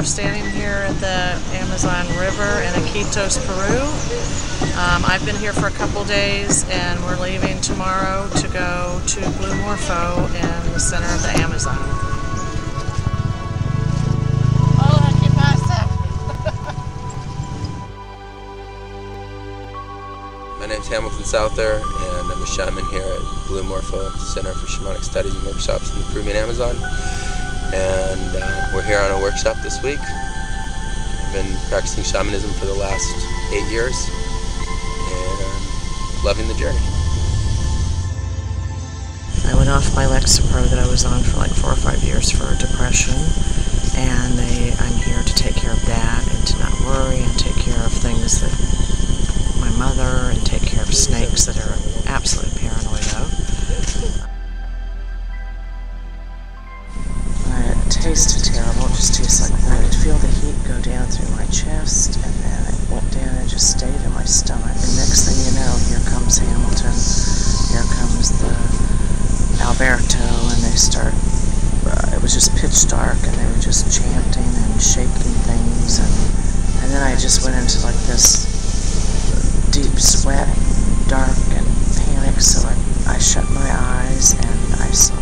standing here at the Amazon River in Iquitos, Peru. I've been here for a couple days and we're leaving tomorrow to go to Blue Morpho in the center of the Amazon. My name's Hamilton Souther, and I'm a shaman here at Blue Morpho, Center for Shamanic Studies and Workshops in the Peruvian Amazon. And we're here on a workshop this week. I've been practicing shamanism for the last 8 years, and I'm loving the journey. I went off my Lexapro that I was on for like 4 or 5 years for depression, and I'm here to take care of that and to not worry and take care of things that my mother and take care of snakes that are absolutely paranoid of. It tasted terrible, it just tastes like I could feel the heat go down through my chest, and then it went down and just stayed in my stomach. And next thing you know, here comes Hamilton, here comes the Alberto, and they start, it was just pitch dark, and they were just chanting and shaking things, and then I just went into like this deep sweat, dark and panic, so I shut my eyes and I saw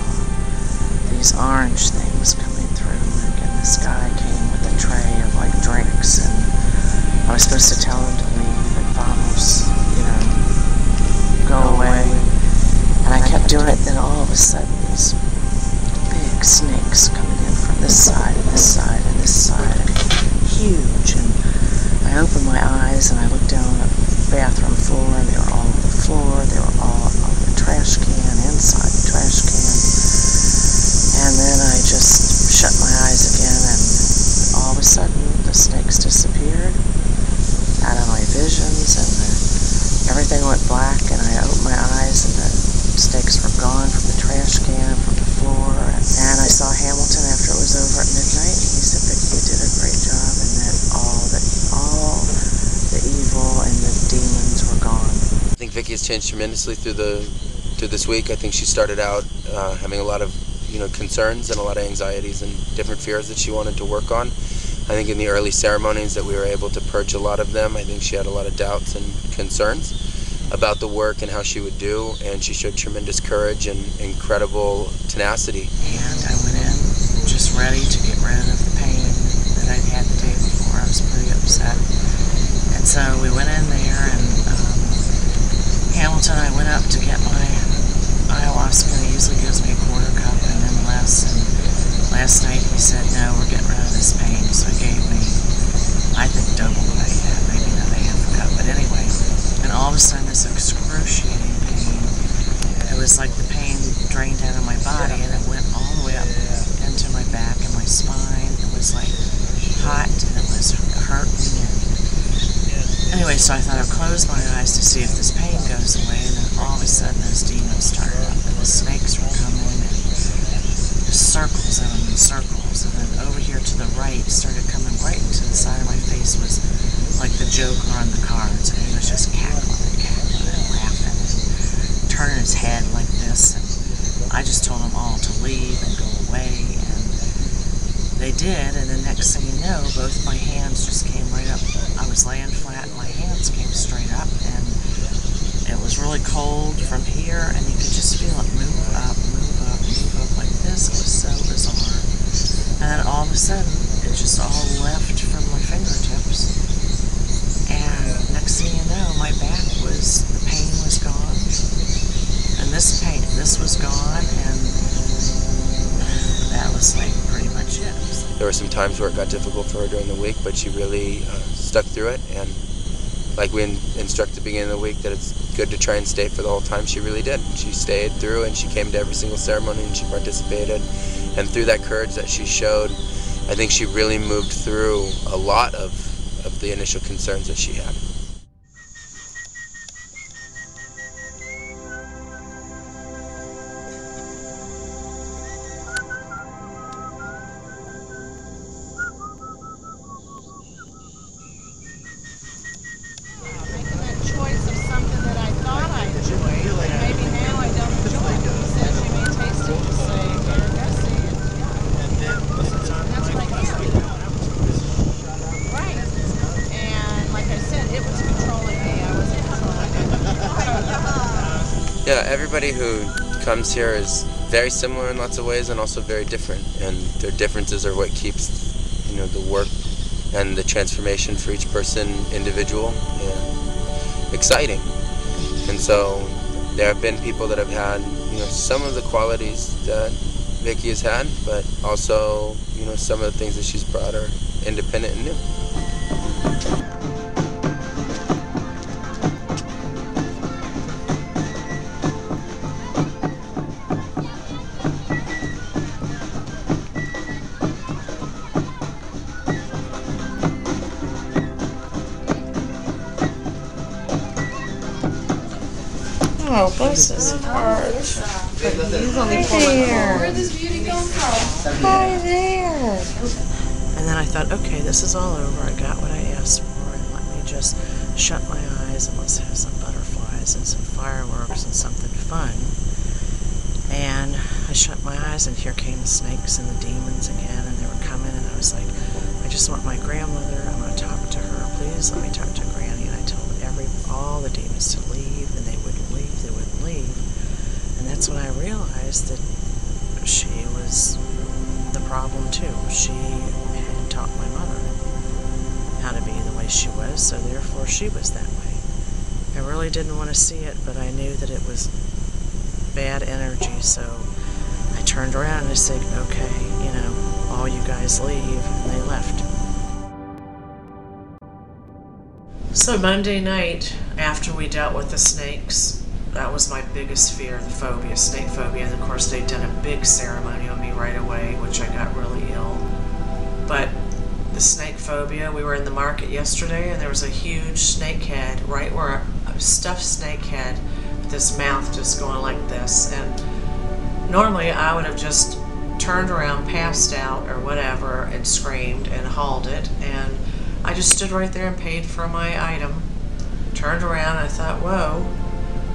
these orange things coming through, and this guy came with a tray of like drinks, and I was supposed to tell him to leave and vamos, go away, and I kept doing it, then all of a sudden these big snakes coming in from this side and this side and this side, and huge, and I opened my eyes and I looked down at bathroom floor, and they were all on the floor, they were all on the trash can, inside the trash can, and then I just shut my eyes again, and all of a sudden the snakes disappeared out of my visions, and everything went black, and I opened my eyes and the snakes were gone from the trash can, from the floor, and I saw Hamilton after it was over at midnight. He said, "Vicki, you did a great job," and then all the evil and the demons were gone. I think Vicki has changed tremendously through this week. I think she started out having a lot of concerns and a lot of anxieties and different fears that she wanted to work on. I think in the early ceremonies that we were able to purge a lot of them. I think she had a lot of doubts and concerns about the work and how she would do, and she showed tremendous courage and incredible tenacity. And I went in just ready to get rid of the pain that I'd had the day before. I was pretty upset. And so we went in there, and Hamilton, I went up to get my Ayahuasca. He usually gives me a quarter cup and then less. And last night he said, "No, we're getting rid of this pain." So he gave me, I think, double what I had, maybe another half a cup. But anyway, and all of a sudden this excruciating pain, it was like the pain drained out of my body, and it went all the way up into my back and my spine. It was like hot, and it was hurting. Anyway, so I thought I'd close my eyes to see if this pain goes away, and then all of a sudden those demons started up, and the snakes were coming, and circles of them, and circles, and then over here to the right started coming right into the side of my face was like the Joker on the cards, and he was just cackling and laughing and turning his head like this, and I just told them all to leave and go away, and they did, and the next thing you know, both my hands just came right up. I was laying flat and my hands came straight up, and it was really cold from here, and you could just feel it move up like this. It was so bizarre. And then all of a sudden, it just all left from my fingertips. And next thing you know, my back the pain was gone. And this was gone, and that was like pretty much it. There were some times where it got difficult for her during the week, but she really stuck through it, and like we instructed at the beginning of the week that it's good to try and stay for the whole time, she really did. She stayed through, and she came to every single ceremony, and she participated, and through that courage that she showed, I think she really moved through a lot of the initial concerns that she had. everybody who comes here is very similar in lots of ways and also very different, and their differences are what keeps, you know, the work and the transformation for each person individual and exciting. And so there have been people that have had, you know, some of the qualities that Vicki has had, but also, you know, some of the things that she's brought are independent and new. Oh, bless his heart. Where did this beauty come from? Hi there. And then I thought, okay, this is all over. I got what I asked for, and let me just shut my eyes and let's have some butterflies and some fireworks and something fun. And I shut my eyes, and here came the snakes and the demons again, and they were coming, and I was like, I just want my grandmother. I'm going to talk to her. Please let me talk to Granny. And I told all the demons to leave, and they wouldn't leave. They wouldn't leave. And that's when I realized that she was the problem too. She had taught my mother how to be the way she was, so therefore she was that way. I really didn't want to see it, but I knew that it was bad energy, so I turned around and I said, okay, you know, all you guys leave, and they left. So Monday night, after we dealt with the snakes, that was my biggest fear, the phobia, snake phobia. And of course they'd done a big ceremony on me right away, which I got really ill. But the snake phobia, we were in the market yesterday, and there was a huge snake head right where a stuffed snake head with his mouth just going like this. And normally I would have just turned around, passed out or whatever, and screamed and hauled it. And I just stood right there and paid for my item. Turned around and I thought, whoa.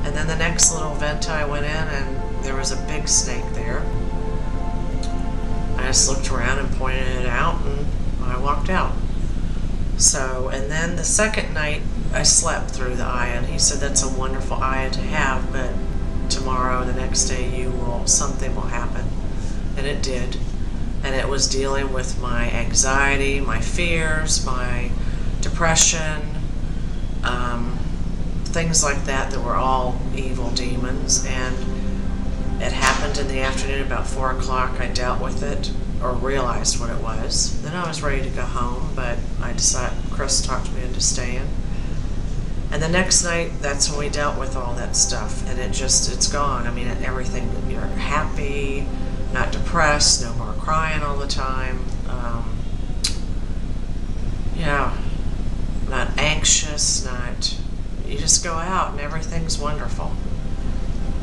And then the next little venta I went in, and there was a big snake there. I just looked around and pointed it out, and I walked out. So, and then the second night I slept through the ayah, and he said that's a wonderful ayah to have, but tomorrow, the next day, something will happen. And it did. And it was dealing with my anxiety, my fears, my depression, things like that were all evil demons. And it happened in the afternoon, about 4 o'clock. I dealt with it, or realized what it was. Then I was ready to go home, but I decided, Chris talked me into staying. And the next night, that's when we dealt with all that stuff. And it's gone. I mean, everything, you're happy, not depressed, no more crying all the time, not anxious, you just go out and everything's wonderful.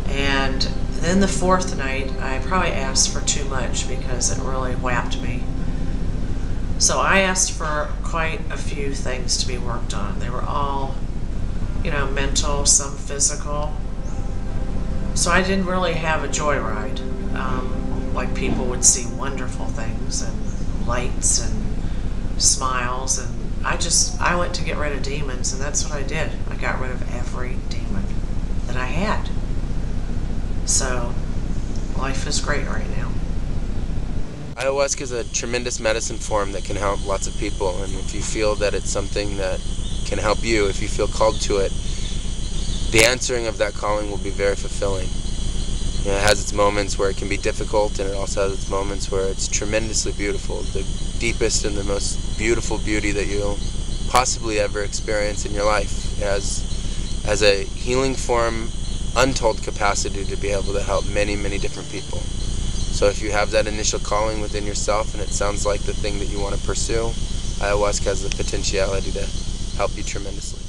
And then the fourth night, I probably asked for too much because it really whapped me. So I asked for quite a few things to be worked on. They were all, mental, some physical. So I didn't really have a joyride. Like people would see wonderful things and lights and smiles, and I went to get rid of demons, and that's what I did. I got rid of every demon that I had. So life is great right now. Ayahuasca is a tremendous medicine form that can help lots of people, and if you feel that it's something that can help you, if you feel called to it, the answering of that calling will be very fulfilling. It has its moments where it can be difficult, and it also has its moments where it's tremendously beautiful. The deepest and the most beautiful beauty that you'll possibly ever experience in your life. It has a healing form, untold capacity to be able to help many, many different people. So if you have that initial calling within yourself, and it sounds like the thing that you want to pursue, Ayahuasca has the potentiality to help you tremendously.